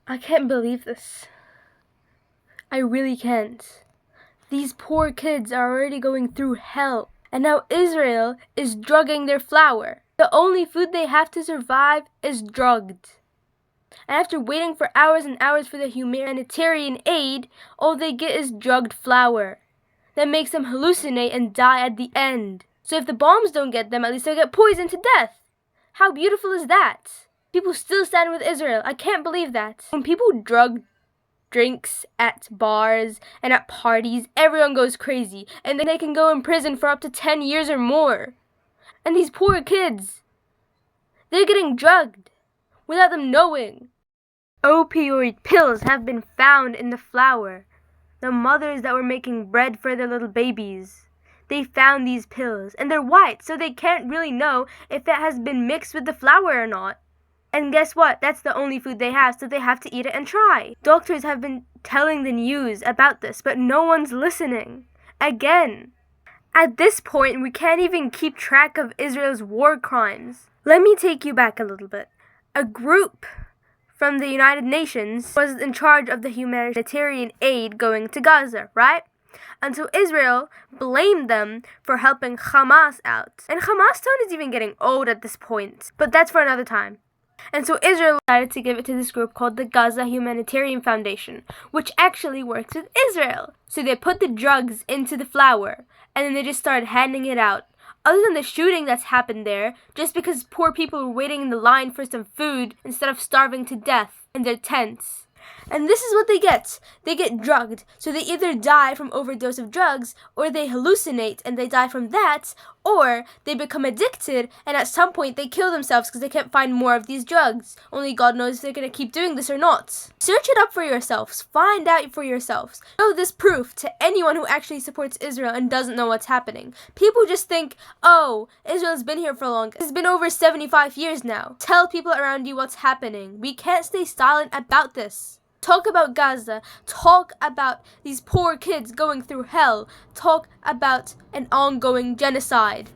I can't believe this. I really can't. These poor kids are already going through hell. And now Israel is drugging their flour. The only food they have to survive is drugged. And after waiting for hours and hours for the humanitarian aid, all they get is drugged flour. That makes them hallucinate and die at the end. So if the bombs don't get them, at least they'll get poisoned to death. How beautiful is that? People still stand with Israel. I can't believe that. When people drug drinks at bars and at parties, everyone goes crazy, and then they can go in prison for up to 10 years or more. And these poor kids, they're getting drugged without them knowing. Opioid pills have been found in the flour. The mothers that were making bread for their little babies, they found these pills, and they're white, so they can't really know if it has been mixed with the flour or not. And guess what? That's the only food they have, so they have to eat it and try. Doctors have been telling the news about this, but no one's listening. Again. At this point, we can't even keep track of Israel's war crimes. Let me take you back a little bit. A group from the United Nations was in charge of the humanitarian aid going to Gaza, right? And so Israel blamed them for helping Hamas out. And Hamas town is even getting old at this point, but that's for another time. And so Israel decided to give it to this group called the Gaza Humanitarian Foundation, which actually works with Israel. So they put the drugs into the flour, and then they just started handing it out. Other than the shooting that's happened there, just because poor people were waiting in the line for some food instead of starving to death in their tents. And this is what they get. They get drugged. So they either die from overdose of drugs, or they hallucinate and they die from that, or they become addicted and at some point they kill themselves because they can't find more of these drugs. Only God knows if they're going to keep doing this or not. Search it up for yourselves. Find out for yourselves. Show this proof to anyone who actually supports Israel and doesn't know what's happening. People just think, oh, Israel's been here for long. It's been over 75 years now. Tell people around you what's happening. We can't stay silent about this. Talk about Gaza. Talk about these poor kids going through hell. Talk about an ongoing genocide.